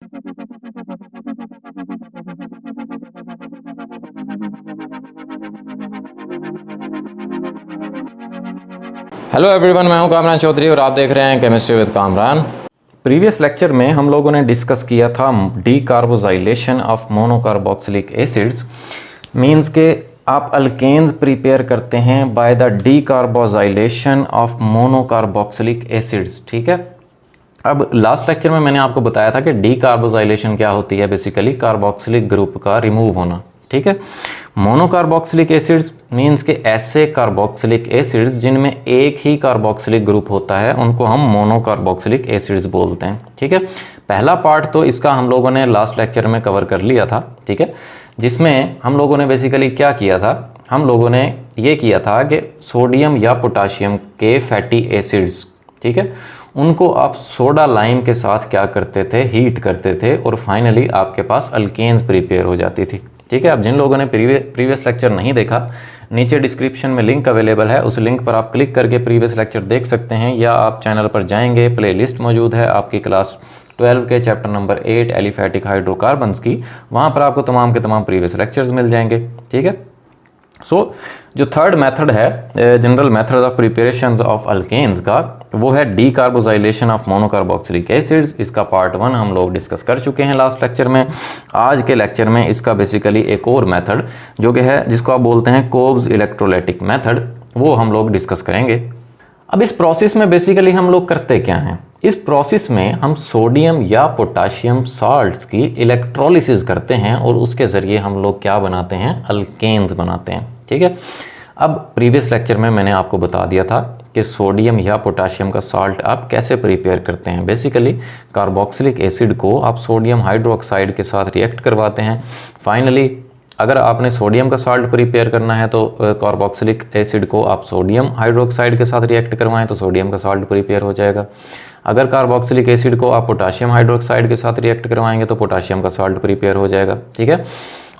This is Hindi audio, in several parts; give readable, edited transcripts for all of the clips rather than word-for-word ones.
हेलो एवरीवन, मैं हूं कामरान चौधरी और आप देख रहे हैं chemistry with Kamran. Previous lecture में हम लोगों ने डिस्कस किया था decarboxylation of monocarboxylic acids. Means के आप अल्केन्स प्रिपेयर करते हैं by the decarboxylation of monocarboxylic acids. ठीक है, अब लास्ट लेक्चर में मैंने आपको बताया था कि डीकार्बोजाइलेशन क्या होती है, बेसिकली कार्बोक्सिलिक ग्रुप का रिमूव होना। ठीक है, मोनोकार्बोक्सिलिक एसिड्स मींस के ऐसे कार्बोक्सिलिक एसिड्स जिनमें एक ही कार्बोक्सिलिक ग्रुप होता है उनको हम मोनोकार्बोक्सिलिक एसिड्स बोलते हैं। ठीक है, पहला पार्ट तो इसका हम लोगों ने लास्ट लेक्चर में कवर कर लिया था। ठीक है, जिसमें हम लोगों ने बेसिकली क्या किया था, हम लोगों ने ये किया था कि सोडियम या पोटाशियम के फैटी एसिड्स, ठीक है, उनको आप सोडा लाइम के साथ क्या करते थे, हीट करते थे और फाइनली आपके पास अल्केन्स प्रिपेयर हो जाती थी। ठीक है, अब जिन लोगों ने प्रीवियस लेक्चर नहीं देखा, नीचे डिस्क्रिप्शन में लिंक अवेलेबल है, उस लिंक पर आप क्लिक करके प्रीवियस लेक्चर देख सकते हैं, या आप चैनल पर जाएंगे, प्लेलिस्ट मौजूद है आपकी क्लास 12 के चैप्टर नंबर 8 एलिफैटिक हाइड्रोकार्बन्स की, वहाँ पर आपको तमाम के तमाम प्रीवियस लेक्चर्स मिल जाएंगे। ठीक है, सो जो थर्ड मेथड है general method of preparation of alkanes का, वो है डीकार्बोजाइलेशन ऑफ मोनोकार्बोक्सिलिक एसिड्स। इसका पार्ट 1 हम लोग डिस्कस कर चुके हैं लास्ट लेक्चर में। आज के लेक्चर में इसका बेसिकली एक और मेथड जो कि है, जिसको आप बोलते हैं कोब्स इलेक्ट्रोलाइटिक मेथड, वो हम लोग डिस्कस करेंगे। अब इस प्रोसेस में बेसिकली हम लोग करते क्या हैं, इस प्रोसेस में हम सोडियम या पोटाशियम साल्ट्स की इलेक्ट्रोलिसिस करते हैं और उसके ज़रिए हम लोग क्या बनाते हैं, अल्केन्स बनाते हैं। ठीक है, अब प्रीवियस लेक्चर में मैंने आपको बता दिया था कि सोडियम या पोटाशियम का साल्ट आप कैसे प्रिपेयर करते हैं। बेसिकली कार्बोक्सिलिक एसिड को आप सोडियम हाइड्रोक्साइड के साथ रिएक्ट करवाते हैं। फाइनली अगर आपने सोडियम का साल्ट प्रिपेयर करना है तो कार्बोक्सिलिक एसिड को आप सोडियम हाइड्रोक्साइड के साथ रिएक्ट करवाएं तो सोडियम का साल्ट प्रिपेयर हो जाएगा। अगर कार्बोक्सिलिक एसिड को आप पोटाशियम हाइड्रोक्साइड के साथ रिएक्ट करवाएंगे तो पोटाशियम का साल्ट प्रिपेयर हो जाएगा। ठीक है,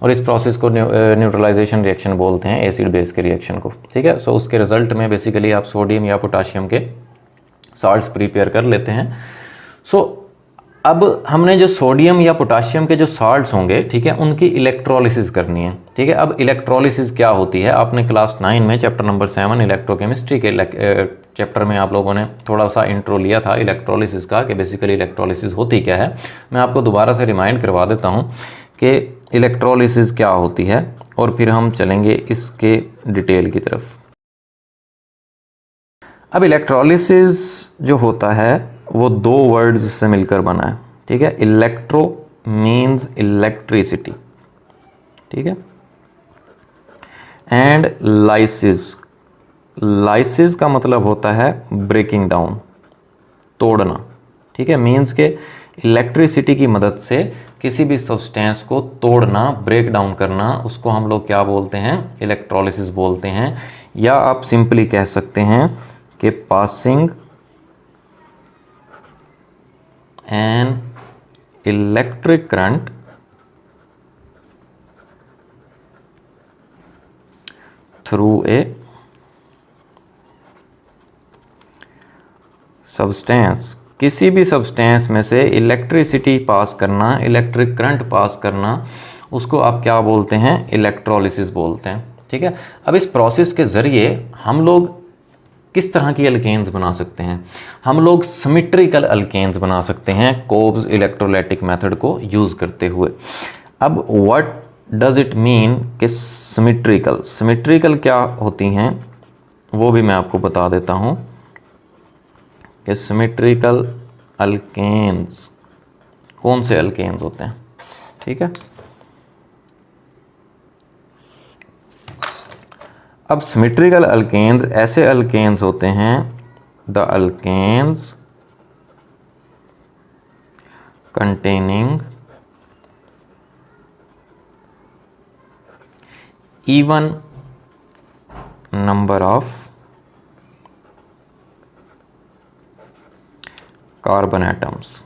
और इस प्रोसेस को न्यूट्रलाइजेशन रिएक्शन बोलते हैं, एसिड बेस के रिएक्शन को। ठीक है, सो उसके रिजल्ट में बेसिकली आप सोडियम या पोटाशियम के साल्ट्स प्रिपेयर कर लेते हैं। सो अब हमने जो सोडियम या पोटाशियम के जो साल्ट्स होंगे, ठीक है, उनकी इलेक्ट्रोलिसिस करनी है। ठीक है, अब इलेक्ट्रोलिसिस क्या होती है, आपने क्लास 9 में चैप्टर नंबर 7 इलेक्ट्रोकेमिस्ट्री के चैप्टर में आप लोगों ने थोड़ा सा इंट्रो लिया था इलेक्ट्रोलिसिस का, कि बेसिकली इलेक्ट्रोलिसिस होती क्या है। मैं आपको दोबारा से रिमाइंड करवा देता हूँ कि इलेक्ट्रोलिसिस क्या होती है और फिर हम चलेंगे इसके डिटेल की तरफ। अब इलेक्ट्रोलिसिस जो होता है वो दो वर्ड्स से मिलकर बना है। ठीक है, इलेक्ट्रो मीन्स इलेक्ट्रिसिटी, ठीक है, एंड लाइसिस, लाइसिस का मतलब होता है ब्रेकिंग डाउन, तोड़ना। ठीक है, मीन्स के इलेक्ट्रिसिटी की मदद से किसी भी सब्सटेंस को तोड़ना, ब्रेक डाउन करना, उसको हम लोग क्या बोलते हैं, इलेक्ट्रोलिसिस बोलते हैं। या आप सिंपली कह सकते हैं कि passing an electric current through a substance, किसी भी सब्सटेंस में से इलेक्ट्रिसिटी पास करना, इलेक्ट्रिक करंट पास करना, उसको आप क्या बोलते हैं, इलेक्ट्रोलिसिस बोलते हैं। ठीक है, अब इस प्रोसेस के ज़रिए हम लोग किस तरह की अल्केन्स बना सकते हैं, हम लोग सिमेट्रिकल अल्केन्स बना सकते हैं कोब्स इलेक्ट्रोलाइटिक मेथड को यूज़ करते हुए। अब व्हाट डज इट मीन कि सिमेट्रिकल, सिमेट्रिकल क्या होती हैं वो भी मैं आपको बता देता हूँ कि सिमेट्रिकल अल्केन्स कौन से अल्केन्स होते हैं। ठीक है, अब सिमेट्रिकल अल्केन्स ऐसे अल्केन्स होते हैं, the alkanes containing even number of carbon atoms.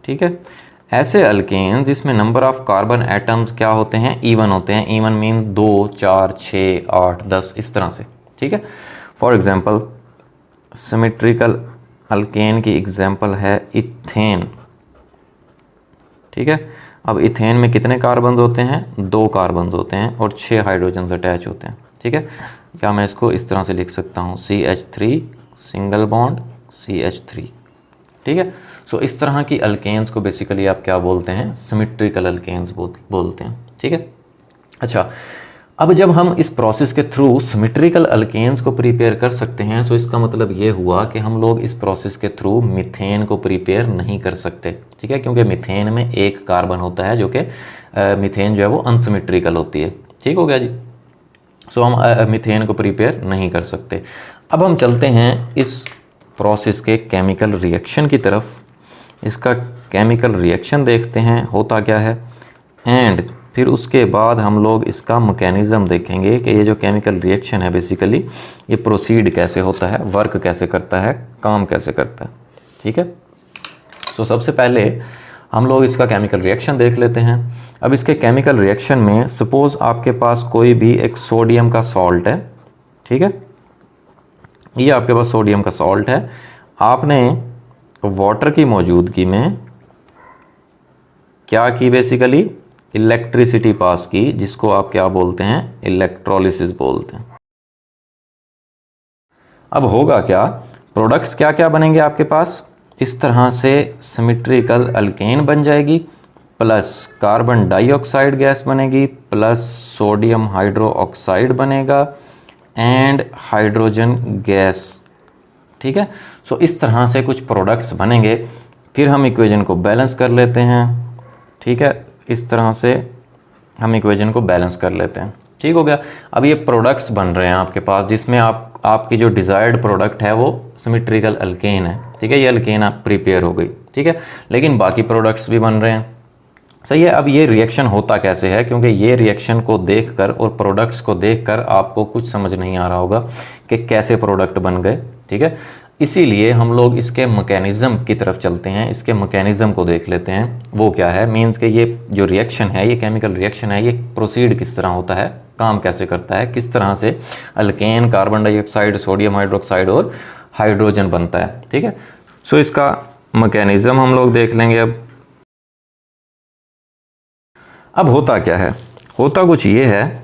ठीक है, ऐसे अल्केन जिसमें नंबर ऑफ कार्बन एटम्स क्या होते हैं, इवन होते हैं। इवन मीन्स 2, 4, 6, 8, 10 इस तरह से। ठीक है, फॉर एग्जांपल सिमेट्रिकल अल्केन की एग्जांपल है इथेन। ठीक है। अब इथेन में कितने कार्बन होते हैं? 2 कार्बन होते हैं और 6 हाइड्रोजन अटैच होते हैं, ठीक है। या मैं इसको इस तरह से लिख सकता हूँ, CH3 सिंगल बॉन्ड CH3, ठीक है। सो इस तरह की अल्केन्स को बेसिकली आप क्या बोलते हैं? सिमेट्रिकल अल्केन्स बोलते हैं, ठीक है। अच्छा, अब जब हम इस प्रोसेस के थ्रू सिमेट्रिकल अल्केन्स को प्रिपेयर कर सकते हैं, तो इसका मतलब ये हुआ कि हम लोग इस प्रोसेस के थ्रू मीथेन को प्रिपेयर नहीं कर सकते, ठीक है, क्योंकि मीथेन में 1 कार्बन होता है, जो कि मीथेन जो है वो अनसिमेट्रिकल होती है, ठीक हो गया जी। सो हम मीथेन को प्रिपेयर नहीं कर सकते। अब हम चलते हैं इस प्रोसेस के केमिकल रिएक्शन की तरफ। इसका केमिकल रिएक्शन देखते हैं होता क्या है, एंड फिर उसके बाद हम लोग इसका मैकेनिज़्म देखेंगे कि ये जो केमिकल रिएक्शन है बेसिकली ये प्रोसीड कैसे होता है, वर्क कैसे करता है, काम कैसे करता है, ठीक है। सो सबसे पहले हम लोग इसका केमिकल रिएक्शन देख लेते हैं। अब इसके केमिकल रिएक्शन में सपोज़ आपके पास कोई भी एक सोडियम का सॉल्ट है, ठीक है, ये आपके पास सोडियम का सॉल्ट है। आपने वाटर की मौजूदगी में क्या की? बेसिकली इलेक्ट्रिसिटी पास की, जिसको आप क्या बोलते हैं? इलेक्ट्रोलिसिस बोलते हैं। अब होगा क्या? प्रोडक्ट्स क्या क्या बनेंगे आपके पास? इस तरह से सिमेट्रिकल अल्केन बन जाएगी, प्लस कार्बन डाइऑक्साइड गैस बनेगी, प्लस सोडियम हाइड्रो ऑक्साइड बनेगा एंड हाइड्रोजन गैस, ठीक है। सो इस तरह से कुछ प्रोडक्ट्स बनेंगे। फिर हम इक्वेशन को बैलेंस कर लेते हैं, ठीक है, इस तरह से हम इक्वेशन को बैलेंस कर लेते हैं, ठीक हो गया। अब ये प्रोडक्ट्स बन रहे हैं आपके पास, जिसमें आपकी जो डिज़ायर्ड प्रोडक्ट है वो सिमेट्रिकल अल्केन है, ठीक है, ये अल्केन आप प्रिपेयर हो गई, ठीक है, लेकिन बाकी प्रोडक्ट्स भी बन रहे हैं, सही है। अब ये रिएक्शन होता कैसे है, क्योंकि ये रिएक्शन को देखकर और प्रोडक्ट्स को देखकर आपको कुछ समझ नहीं आ रहा होगा कि कैसे प्रोडक्ट बन गए, ठीक है। इसीलिए हम लोग इसके मैकेनिज़्म की तरफ चलते हैं, इसके मैकेनिज़्म को देख लेते हैं वो क्या है। मींस कि ये जो रिएक्शन है, ये केमिकल रिएक्शन है, ये प्रोसीड किस तरह होता है, काम कैसे करता है, किस तरह से alkane, carbon dioxide, sodium hydroxide और हाइड्रोजन बनता है, ठीक है। सो इसका मैकेनिज़्म हम लोग देख लेंगे। अब होता क्या है? होता कुछ ये है,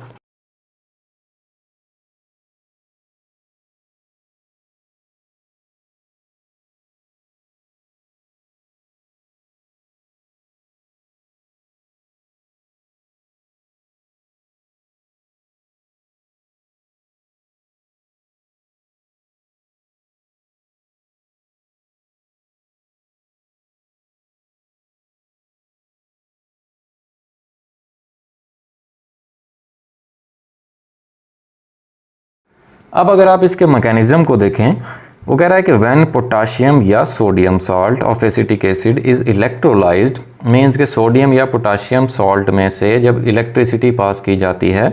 अब अगर आप इसके मैकेनिज़्म को देखें, वो कह रहा है कि व्हेन पोटाशियम या sodium salt of acetic acid is electrolysed, means के सोडियम या पोटाशियम सॉल्ट में से जब इलेक्ट्रिसिटी पास की जाती है,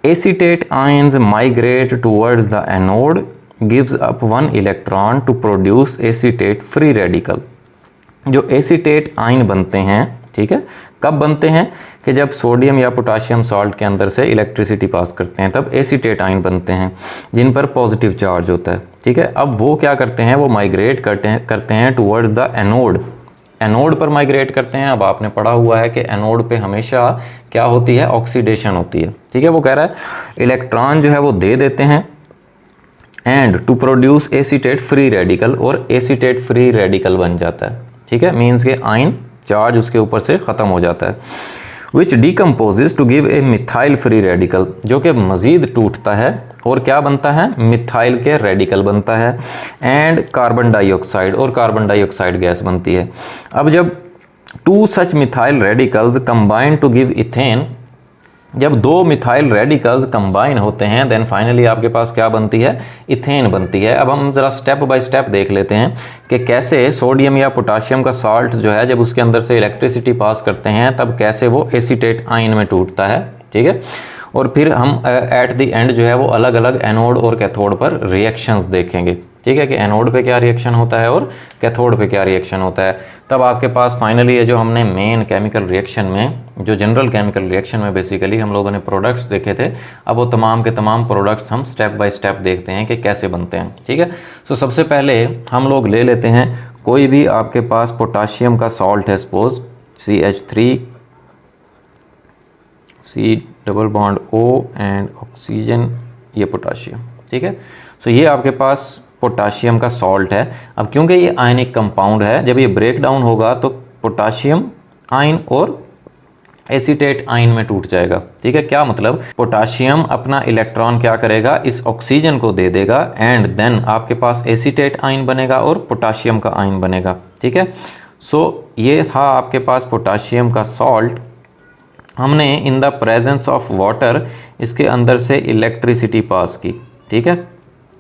acetate ions migrate towards the anode, gives up 1 electron to produce acetate free radical. जो एसीटेट आयन बनते हैं, ठीक है, कब बनते हैं? कि जब सोडियम या पोटाशियम सॉल्ट के अंदर से इलेक्ट्रिसिटी पास करते हैं, तब एसीटेट आयन बनते हैं जिन पर पॉजिटिव चार्ज होता है, ठीक है। अब वो क्या करते हैं? वो माइग्रेट करते हैं टुवर्ड्स द एनोड, एनोड पर माइग्रेट करते हैं। अब आपने पढ़ा हुआ है कि एनोड पे हमेशा क्या होती है? ऑक्सीडेशन होती है, ठीक है। वो कह रहा है इलेक्ट्रॉन जो है वो दे देते हैं and to produce acetate free radical, और एसीटेट फ्री रेडिकल बन जाता है, ठीक है। मीन्स के आयन चार्ज उसके ऊपर से ख़त्म हो जाता है, which decomposes to give a methyl free radical, जो कि मज़ीद टूटता है और क्या बनता है? मिथाइल के रेडिकल बनता है एंड कार्बन डाइऑक्साइड, और कार्बन डाइऑक्साइड गैस बनती है। अब जब 2 such methyl radicals combine to give ethane, जब 2 मिथाइल रेडिकल्स कंबाइन होते हैं, देन फाइनली आपके पास क्या बनती है? इथेन बनती है। अब हम ज़रा स्टेप बाय स्टेप देख लेते हैं कि कैसे सोडियम या पोटाशियम का साल्ट जो है जब उसके अंदर से इलेक्ट्रिसिटी पास करते हैं तब कैसे वो एसीटेट आयन में टूटता है, ठीक है। और फिर हम एट द एंड जो है वो अलग अलग एनोड और कैथोड पर रिएक्शंस देखेंगे, ठीक है, कि एनोड पे क्या रिएक्शन होता है और कैथोड पे क्या रिएक्शन होता है। तब आपके पास फाइनली ये जो हमने मेन केमिकल रिएक्शन में, जो जनरल केमिकल रिएक्शन में बेसिकली हम लोगों ने प्रोडक्ट्स देखे थे, अब वो तमाम के तमाम प्रोडक्ट्स हम स्टेप बाय स्टेप देखते हैं कि कैसे बनते हैं, ठीक है। सो सबसे पहले हम लोग ले लेते हैं कोई भी आपके पास पोटाशियम का सॉल्ट है, suppose CH3 C double bond O and oxygen, ये पोटाशियम। ठीक है, सो ये आपके पास पोटाशियम का सॉल्ट है। अब क्योंकि ये आयनिक कंपाउंड है, जब ये ब्रेक डाउन होगा तो पोटाशियम आयन और एसीटेट आयन में टूट जाएगा। ठीक है, क्या मतलब, पोटाशियम अपना इलेक्ट्रॉन क्या करेगा, इस ऑक्सीजन को दे देगा एंड देन आपके पास एसीटेट आयन बनेगा और पोटाशियम का आयन बनेगा। ठीक है, सो ये था आपके पास पोटाशियम का सॉल्ट। हमने in the presence of water इसके अंदर से इलेक्ट्रिसिटी पास की। ठीक है,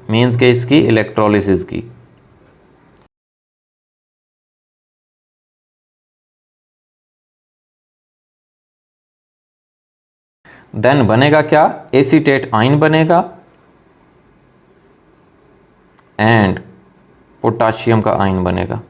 मीन्स के इसकी इलेक्ट्रोलिसिस की। देन बनेगा क्या, एसीटेट आयन बनेगा एंड पोटाशियम का आयन बनेगा।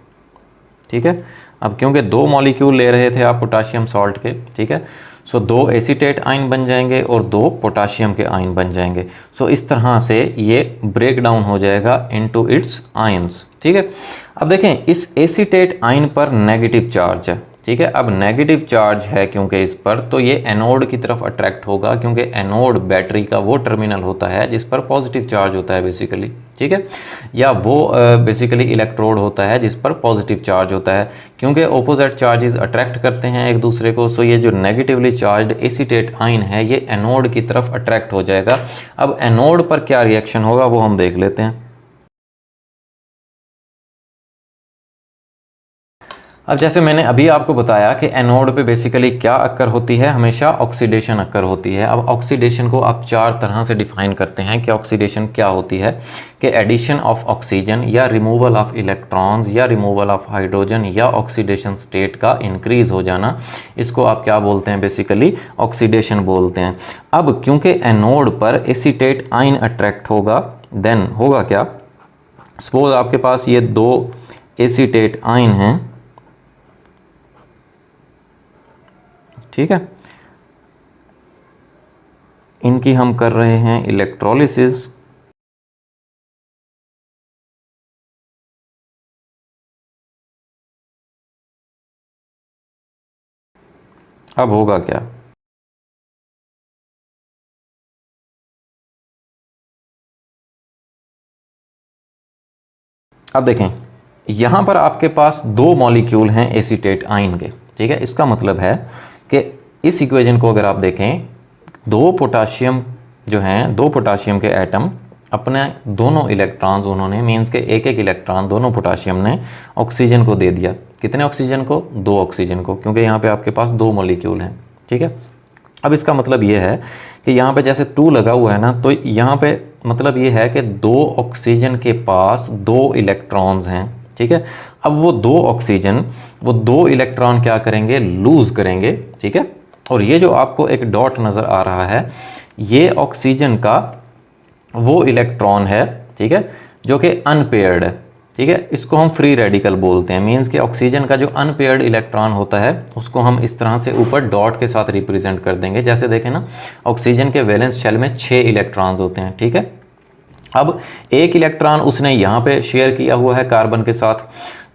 ठीक है, अब क्योंकि दो मॉलिक्यूल ले रहे थे आप पोटाशियम सॉल्ट के, ठीक है, सो दो एसीटेट आयन बन जाएंगे और दो पोटाशियम के आयन बन जाएंगे। सो इस तरह से ये ब्रेक डाउन हो जाएगा इनटू इट्स आयंस। ठीक है, अब देखें इस एसीटेट आयन पर नेगेटिव चार्ज है। ठीक है, अब नेगेटिव चार्ज है क्योंकि इस पर, तो ये एनोड की तरफ अट्रैक्ट होगा, क्योंकि एनोड बैटरी का वो टर्मिनल होता है जिस पर पॉजिटिव चार्ज होता है बेसिकली। ठीक है, या वो बेसिकली इलेक्ट्रोड होता है जिस पर पॉजिटिव चार्ज होता है, क्योंकि ऑपोजिट चार्जेस अट्रैक्ट करते हैं एक दूसरे को। सो ये जो नेगेटिवली चार्ज्ड एसीटेट आयन है ये एनोड की तरफ अट्रैक्ट हो जाएगा। अब एनोड पर क्या रिएक्शन होगा वो हम देख लेते हैं। अब जैसे मैंने अभी आपको बताया कि एनोड पे बेसिकली क्या अक्कर होती है, हमेशा ऑक्सीडेशन अक्कर होती है। अब ऑक्सीडेशन को आप चार तरह से डिफाइन करते हैं कि ऑक्सीडेशन क्या होती है, कि एडिशन ऑफ ऑक्सीजन या रिमूवल ऑफ इलेक्ट्रॉन्स या रिमूवल ऑफ हाइड्रोजन या ऑक्सीडेशन स्टेट का इंक्रीज हो जाना, इसको आप क्या बोलते हैं, बेसिकली ऑक्सीडेशन बोलते हैं। अब क्योंकि एनोड पर एसीटेट आयन अट्रैक्ट होगा, देन होगा क्या, सपोज आपके पास ये दो एसीटेट आयन हैं। ठीक है, इनकी हम कर रहे हैं इलेक्ट्रोलिसिस। अब होगा क्या, अब देखें यहां पर आपके पास दो मॉलिक्यूल हैं एसीटेट आयन के। ठीक है, इसका मतलब है कि इस इक्वेशन को अगर आप देखें, दो पोटाशियम जो हैं, दो पोटाशियम के एटम अपने दोनों इलेक्ट्रॉन्स उन्होंने, मीन्स के एक एक इलेक्ट्रॉन दोनों पोटाशियम ने ऑक्सीजन को दे दिया। कितने ऑक्सीजन को, दो ऑक्सीजन को, क्योंकि यहाँ पे आपके पास दो मॉलिक्यूल हैं। ठीक है, अब इसका मतलब ये है कि यहाँ पे जैसे 2 लगा हुआ है ना, तो यहाँ पे मतलब ये है कि दो ऑक्सीजन के पास दो इलेक्ट्रॉन्स हैं। ठीक है, अब वो दो ऑक्सीजन, वो दो इलेक्ट्रॉन क्या करेंगे, लूज करेंगे। ठीक है, और ये जो आपको एक डॉट नज़र आ रहा है, ये ऑक्सीजन का वो इलेक्ट्रॉन है। ठीक है, जो कि अनपेयर्ड है। ठीक है, इसको हम फ्री रेडिकल बोलते हैं। मीन्स कि ऑक्सीजन का जो अनपेयर्ड इलेक्ट्रॉन होता है उसको हम इस तरह से ऊपर डॉट के साथ रिप्रेजेंट कर देंगे। जैसे देखें ना, ऑक्सीजन के वैलेंस शेल में 6 इलेक्ट्रॉन्स होते हैं। ठीक है, अब एक इलेक्ट्रॉन उसने यहाँ पे शेयर किया हुआ है कार्बन के साथ,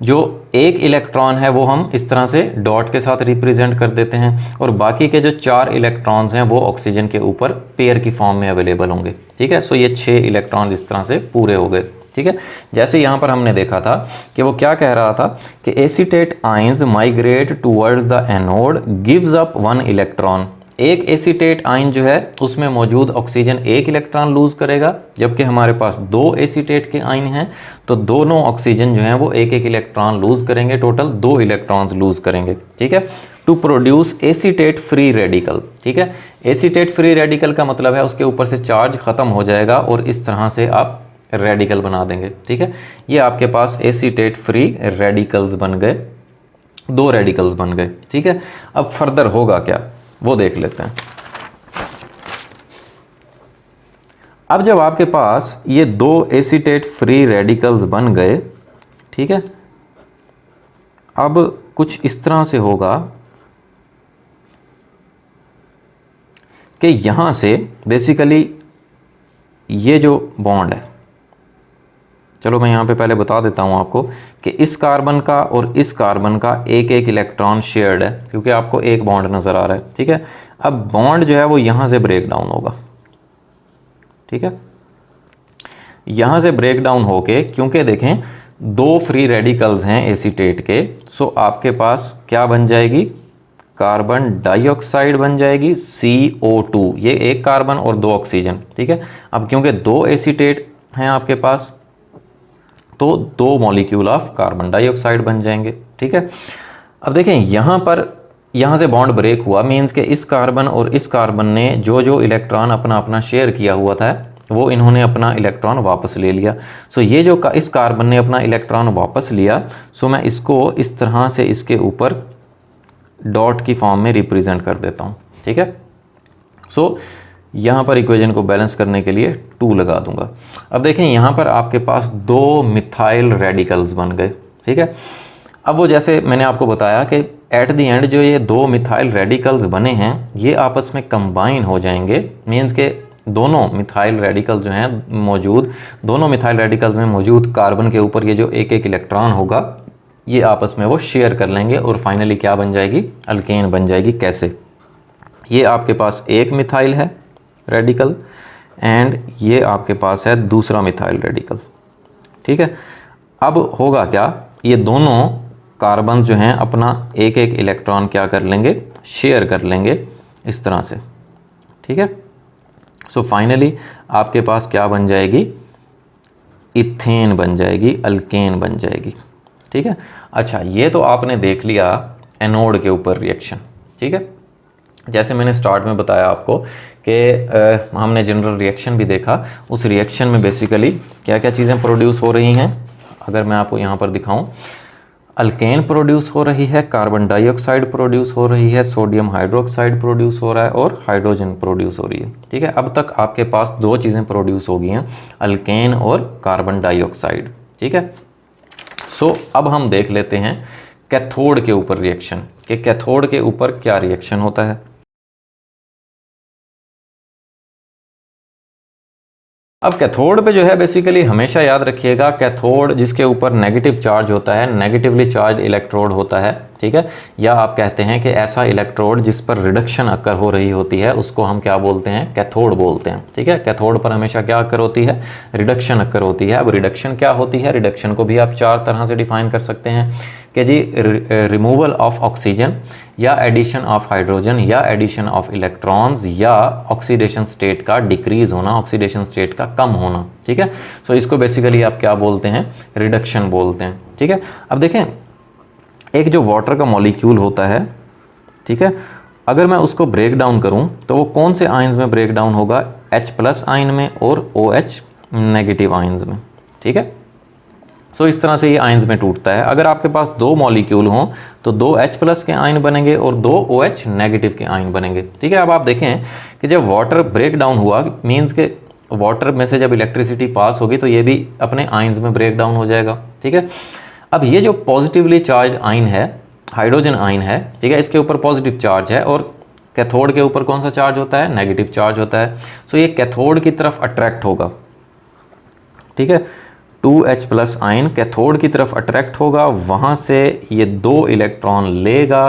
जो एक इलेक्ट्रॉन है वो हम इस तरह से डॉट के साथ रिप्रेजेंट कर देते हैं, और बाकी के जो 4 इलेक्ट्रॉन्स हैं वो ऑक्सीजन के ऊपर पेयर की फॉर्म में अवेलेबल होंगे। ठीक है, सो ये 6 इलेक्ट्रॉन इस तरह से पूरे हो गए। ठीक है, जैसे यहाँ पर हमने देखा था कि वो क्या कह रहा था कि acetate ions migrate towards the anode gives up 1 electron. एक एसीटेट आयन जो है उसमें मौजूद ऑक्सीजन एक इलेक्ट्रॉन लूज करेगा, जबकि हमारे पास दो एसीटेट के आयन हैं तो दोनों ऑक्सीजन जो हैं वो एक एक इलेक्ट्रॉन लूज करेंगे, टोटल 2 इलेक्ट्रॉन्स लूज करेंगे। ठीक है, to produce acetate free radical. ठीक है, एसीटेट फ्री रेडिकल का मतलब है उसके ऊपर से चार्ज खत्म हो जाएगा और इस तरह से आप रेडिकल बना देंगे। ठीक है, ये आपके पास एसीटेट फ्री रेडिकल्स बन गए, 2 रेडिकल्स बन गए। ठीक है, अब फर्दर होगा क्या वो देख लेते हैं। अब जब आपके पास ये 2 एसीटेट फ्री रेडिकल्स बन गए, ठीक है, अब कुछ इस तरह से होगा कि यहां से बेसिकली ये जो बॉन्ड है, चलो मैं यहाँ पे पहले बता देता हूँ आपको कि इस कार्बन का और इस कार्बन का एक एक इलेक्ट्रॉन शेयर्ड है, क्योंकि आपको एक बॉन्ड नज़र आ रहा है, ठीक है। अब बॉन्ड जो है वो यहाँ से ब्रेक डाउन होगा, ठीक है, यहाँ से ब्रेक डाउन होके, क्योंकि देखें दो फ्री रेडिकल्स हैं एसीटेट के, सो आपके पास क्या बन जाएगी, कार्बन डाइऑक्साइड बन जाएगी CO2, ये एक कार्बन और दो ऑक्सीजन, ठीक है। अब क्योंकि दो एसीटेट हैं आपके पास, तो दो मॉलिक्यूल ऑफ कार्बन डाइऑक्साइड बन जाएंगे, ठीक है। अब देखें यहाँ पर, यहाँ से बॉन्ड ब्रेक हुआ, मीन्स के इस कार्बन और इस कार्बन ने जो जो इलेक्ट्रॉन अपना अपना शेयर किया हुआ था वो इन्होंने अपना इलेक्ट्रॉन वापस ले लिया। सो ये जो इस कार्बन ने अपना इलेक्ट्रॉन वापस लिया, सो मैं इसको इस तरह से इसके ऊपर डॉट की फॉर्म में रिप्रेजेंट कर देता हूँ, ठीक है। सो यहाँ पर इक्वेशन को बैलेंस करने के लिए 2 लगा दूंगा। अब देखें यहाँ पर आपके पास दो मिथाइल रेडिकल्स बन गए, ठीक है। अब वो जैसे मैंने आपको बताया कि एट द एंड जो ये दो मिथाइल रेडिकल्स बने हैं ये आपस में कंबाइन हो जाएंगे, मीन्स के दोनों मिथाइल रेडिकल जो हैं मौजूद, दोनों मिथाइल रेडिकल्स में मौजूद कार्बन के ऊपर ये जो एक एक इलेक्ट्रॉन होगा ये आपस में वो शेयर कर लेंगे और फाइनली क्या बन जाएगी, अल्केन बन जाएगी। कैसे, ये आपके पास एक मिथाइल है रेडिकल एंड ये आपके पास है दूसरा मिथाइल रेडिकल, ठीक है। अब होगा क्या, ये दोनों कार्बन जो हैं अपना एक एक इलेक्ट्रॉन क्या कर लेंगे, शेयर कर लेंगे इस तरह से, ठीक है। सो फाइनली आपके पास क्या बन जाएगी, इथेन बन जाएगी, अल्केन बन जाएगी, ठीक है। अच्छा, ये तो आपने देख लिया एनोड के ऊपर रिएक्शन, ठीक है। जैसे मैंने स्टार्ट में बताया आपको कि हमने जनरल रिएक्शन भी देखा, उस रिएक्शन में बेसिकली क्या क्या चीज़ें प्रोड्यूस हो रही हैं, अगर मैं आपको यहाँ पर दिखाऊं, अल्केन प्रोड्यूस हो रही है, कार्बन डाइऑक्साइड प्रोड्यूस हो रही है, सोडियम हाइड्रोक्साइड प्रोड्यूस हो रहा है और हाइड्रोजन प्रोड्यूस हो रही है, ठीक है। अब तक आपके पास दो चीज़ें प्रोड्यूस हो गई हैं, अल्केन और कार्बन डाइऑक्साइड, ठीक है। सो अब हम देख लेते हैं कैथोड के ऊपर रिएक्शन, कि कैथोड के ऊपर क्या रिएक्शन होता है। अब कैथोड पे जो है बेसिकली हमेशा याद रखिएगा, कैथोड जिसके ऊपर नेगेटिव चार्ज होता है, नेगेटिवली चार्ज इलेक्ट्रोड होता है, ठीक है। या आप कहते हैं कि ऐसा इलेक्ट्रोड जिस पर रिडक्शन अकर हो रही होती है उसको हम क्या बोलते हैं, कैथोड बोलते हैं, ठीक है। कैथोड पर हमेशा क्या अकर होती है, रिडक्शन अकर होती है। अब रिडक्शन क्या होती है, रिडक्शन को भी आप 4 तरह से डिफाइन कर सकते हैं कि जी रिमूवल ऑफ ऑक्सीजन या एडिशन ऑफ हाइड्रोजन या एडिशन ऑफ इलेक्ट्रॉन्स या ऑक्सीडेशन स्टेट का डिक्रीज होना, ऑक्सीडेशन स्टेट का कम होना, ठीक है। सो इसको बेसिकली आप क्या बोलते हैं, रिडक्शन बोलते हैं, ठीक है। अब देखें एक जो वाटर का मॉलिक्यूल होता है, ठीक है, अगर मैं उसको ब्रेक डाउन करूं तो वो कौन से आयंस में ब्रेक डाउन होगा, H+ आयन में और OH नेगेटिव आयंस में, ठीक है। सो इस तरह से ये आयंस में टूटता है। अगर आपके पास दो मॉलिक्यूल हों तो 2 H+ के आयन बनेंगे और 2 OH नेगेटिव के आयन बनेंगे, ठीक है। अब आप देखें कि जब वाटर ब्रेक डाउन हुआ, मीन्स के वाटर में से जब इलेक्ट्रिसिटी पास होगी तो ये भी अपने आयंस में ब्रेक डाउन हो जाएगा, ठीक है। अब ये जो पॉजिटिवली चार्ज आयन है, हाइड्रोजन आयन है, ठीक है, इसके ऊपर पॉजिटिव चार्ज है और कैथोड के ऊपर कौन सा चार्ज होता है, नेगेटिव चार्ज होता है। सो ये कैथोड की तरफ अट्रैक्ट होगा, ठीक है। 2H+ आयन कैथोड की तरफ अट्रैक्ट होगा, वहां से ये 2 इलेक्ट्रॉन लेगा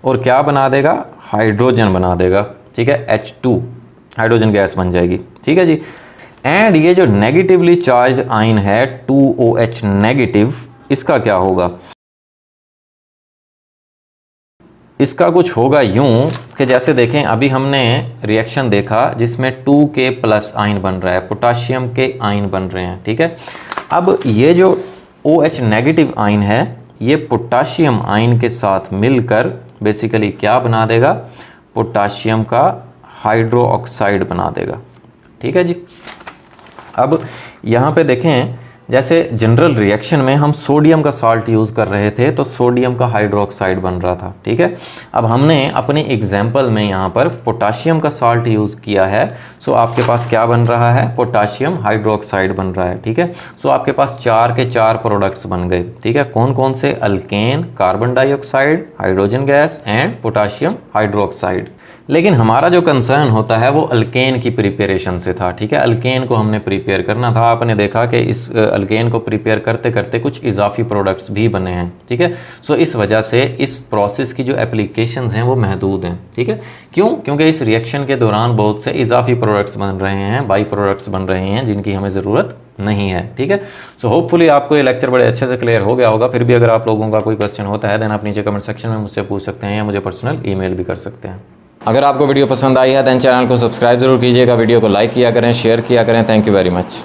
और क्या बना देगा, हाइड्रोजन बना देगा, ठीक है, H2 हाइड्रोजन गैस बन जाएगी, ठीक है जी। एंड ये जो नेगेटिवली चार्ज आयन है 2OH नेगेटिव, इसका क्या होगा, इसका कुछ होगा यूं कि जैसे देखें अभी हमने रिएक्शन देखा जिसमें 2K+ आयन बन रहा है, पोटाशियम के आयन बन रहे हैं, ठीक है। अब ये जो OH नेगेटिव आयन है ये पोटाशियम आयन के साथ मिलकर बेसिकली क्या बना देगा, पोटाशियम का हाइड्रो ऑक्साइड बना देगा, ठीक है जी। अब यहाँ पे देखें जैसे जनरल रिएक्शन में हम सोडियम का साल्ट यूज़ कर रहे थे तो सोडियम का हाइड्रोक्साइड बन रहा था, ठीक है। अब हमने अपने एग्जाम्पल में यहाँ पर पोटाशियम का साल्ट यूज़ किया है, सो आपके पास क्या बन रहा है, पोटाशियम हाइड्रोक्साइड बन रहा है, ठीक है। सो आपके पास 4 के 4 प्रोडक्ट्स बन गए, ठीक है। कौन कौन से, alkane, carbon dioxide, hydrogen gas and potassium hydroxide, लेकिन हमारा जो कंसर्न होता है वो अल्केन की प्रिपरेशन से था, ठीक है। अल्केन को हमने प्रिपेयर करना था। आपने देखा कि इस अल्केन को प्रिपेयर करते करते कुछ इजाफी प्रोडक्ट्स भी बने हैं, ठीक है। सो इस वजह से इस प्रोसेस की जो एप्लीकेशंस हैं वो महदूद हैं, ठीक है। क्यों? क्योंकि इस रिएक्शन के दौरान बहुत से इजाफी प्रोडक्ट्स बन रहे हैं, बाई प्रोडक्ट्स बन रहे हैं जिनकी हमें ज़रूरत नहीं है, ठीक है। सो होपफुली आपको ये लेक्चर बड़े अच्छे से क्लियर हो गया होगा। फिर भी अगर आप लोगों का कोई क्वेश्चन होता है देन आप नीचे कमेंट सेक्शन में मुझसे पूछ सकते हैं या मुझे पर्सनल ईमेल भी कर सकते हैं। अगर आपको वीडियो पसंद आई है देन चैनल को सब्सक्राइब जरूर कीजिएगा, वीडियो को लाइक किया करें, शेयर किया करें। Thank you very much.